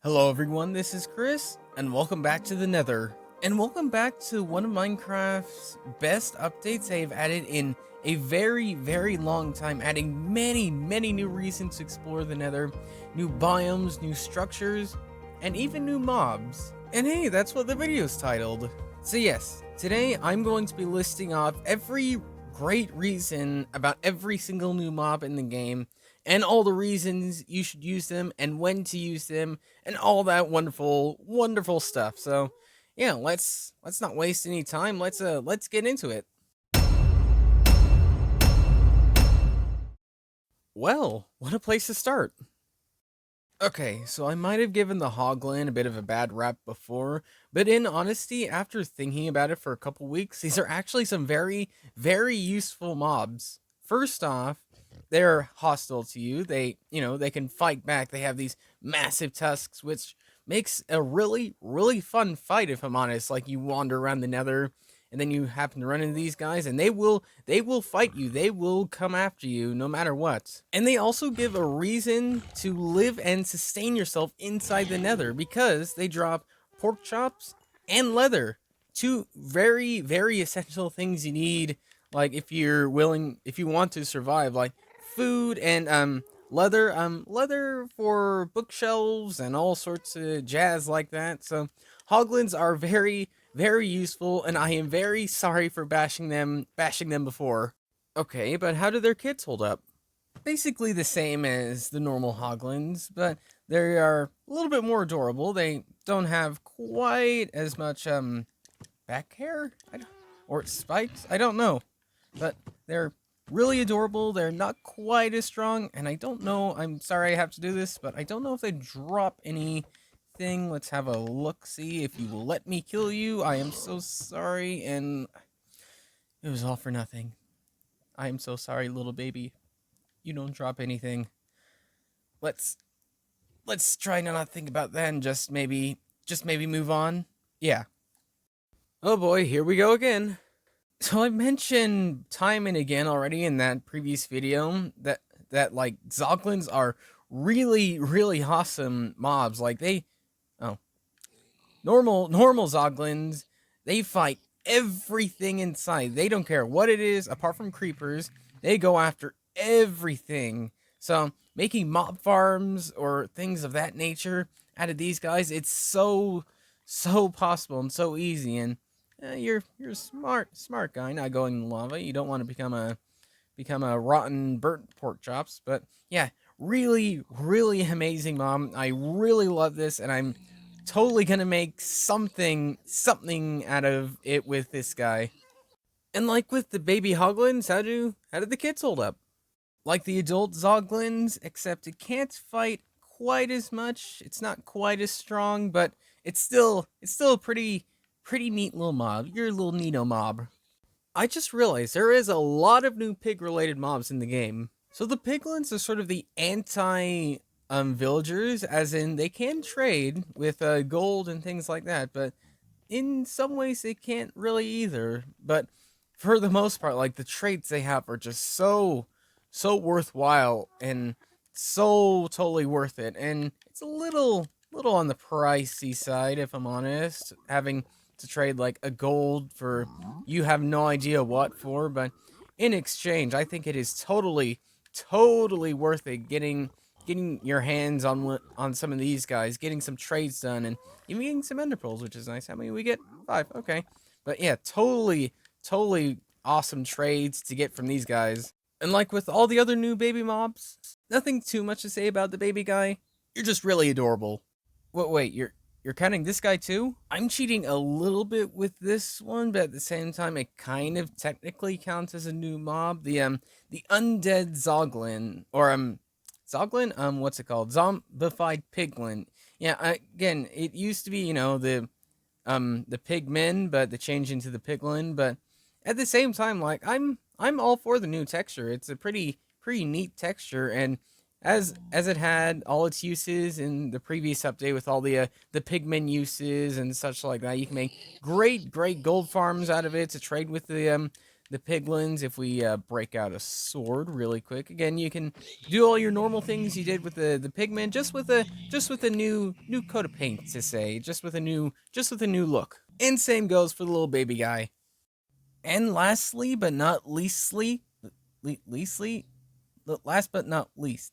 Hello everyone, this is Chris, and welcome back to the Nether. And welcome back to one of Minecraft's best updates they've added in a very long time, adding many new reasons to explore the Nether, new biomes, new structures, and even new mobs. And hey, that's what the video's titled. So yes, today I'm going to be listing off every great reason about every single new mob in the game, and all the reasons you should use them and when to use them and all that wonderful stuff. So yeah, let's not waste any time. Let's get into it. Well, what a place to start. Okay, so I might have given the Hoglin a bit of a bad rap before, but in honesty, after thinking about it for a couple weeks, these are actually some very useful mobs. First off, they're hostile to you. They can fight back. They have these massive tusks, which makes a really fun fight, if I'm honest. Like, you wander around the Nether and then you happen to run into these guys, and they will fight you. They will come after you no matter what. And they also give a reason to live and sustain yourself inside the Nether, because they drop pork chops and leather, two very essential things you need, like if you want to survive, like food and leather for bookshelves and all sorts of jazz like that. So Hoglins are very useful, and I am very sorry for bashing them before. Okay, but how do their kits hold up? Basically the same as the normal Hoglins, but they are a little bit more adorable. They don't have quite as much back hair, or spikes. I don't know, but they're really adorable. They're not quite as strong, and I don't know. I'm sorry I have to do this, but I don't know if they drop anything. Let's have a look. See if you will let me kill you. I am so sorry, and it was all for nothing. I am so sorry, little baby. You don't drop anything. Let's try to not think about that and just maybe move on. Yeah. Oh boy, here we go again. So I mentioned time and again already in that previous video that like Zoglins are really awesome mobs. Like oh normal Zoglins, they fight everything inside. They don't care what it is apart from creepers. They go after everything. So making mob farms or things of that nature out of these guys, it's so possible and so easy. And you're a smart guy, not going in lava. You don't want to become a rotten burnt pork chops. But yeah, really amazing mom. I really love this, and I'm totally gonna make something out of it with this guy. And like with the baby Hoglins, how do the kids hold up? Like the adult Zoglins, except it can't fight quite as much. It's not quite as strong, but it's still a pretty neat little mob. You're a little neato mob. I just realized there is a lot of new pig related mobs in the game. So the piglins are sort of the anti villagers, as in they can trade with gold and things like that, but in some ways they can't really either. But for the most part, like, the traits they have are just so worthwhile and so totally worth it. And it's a little on the pricey side, if I'm honest, having to trade like a gold for you have no idea what for. But in exchange, I think it is totally worth it, getting your hands on some of these guys, getting some trades done, and even getting some ender pearls, which is nice. How many we get? 5. Okay. But yeah, totally awesome trades to get from these guys. And like with all the other new baby mobs, nothing too much to say about the baby guy. You're just really adorable. Wait, you're counting this guy too? I'm cheating a little bit with this one, but at the same time, it kind of technically counts as a new mob. The undead Zoglin, or Zoglin, what's it called? Zombified piglin. Yeah, again, it used to be, the pigmen, but the change into the piglin. But at the same time, like, I'm all for the new texture. It's a pretty neat texture, and as it had all its uses in the previous update with all the pigmen uses and such like that, you can make great gold farms out of it to trade with the piglins if we break out a sword really quick. Again, you can do all your normal things you did with the pigmen, just with a new coat of paint to say, just with a new look. And same goes for the little baby guy. And lastly, but not leastly, leastly, last but not least,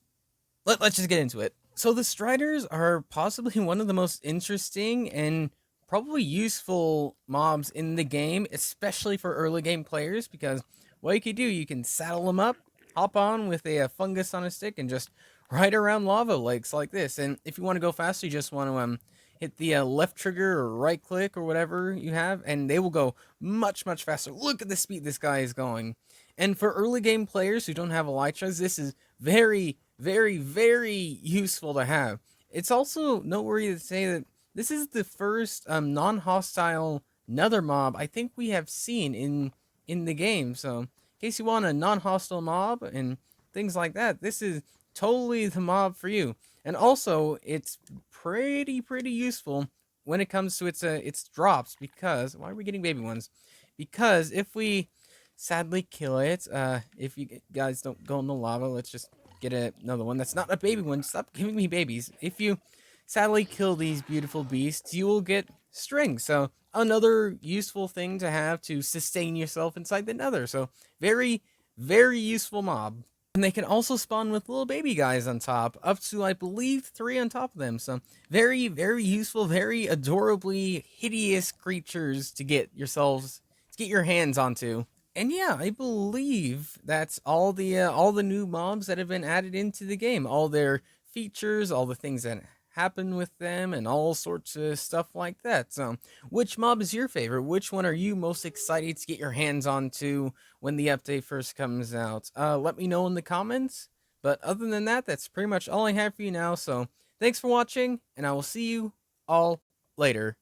let's just get into it. So the Striders are possibly one of the most interesting and probably useful mobs in the game, especially for early game players, because what you can do, you can saddle them up, hop on with a fungus on a stick, and just ride around lava lakes like this. And if you want to go faster, you just want to hit the left trigger or right click or whatever you have, and they will go much faster. Look at the speed this guy is going. And for early game players who don't have elytras, this is very useful to have. It's also noteworthy to say that this is the first non-hostile Nether mob I think we have seen in the game. So, in case you want a non-hostile mob and things like that, this is totally the mob for you. And also, it's pretty useful when it comes to its drops, because why are we getting baby ones? Because if we sadly kill it, if you guys don't go in the lava, let's just get another one that's not a baby one. Stop giving me babies. If you sadly kill these beautiful beasts, you will get string. So another useful thing to have to sustain yourself inside the nether. So very useful mob. And they can also spawn with little baby guys on top, up to I believe 3 on top of them. So very useful, very adorably hideous creatures to get yourselves to get your hands onto. And yeah, I believe that's all the new mobs that have been added into the game, all their features, all the things that happen with them, and all sorts of stuff like that. So, which mob is your favorite? Which one are you most excited to get your hands onto when the update first comes out? Let me know in the comments. But other than that, that's pretty much all I have for you now. So, thanks for watching, and I will see you all later.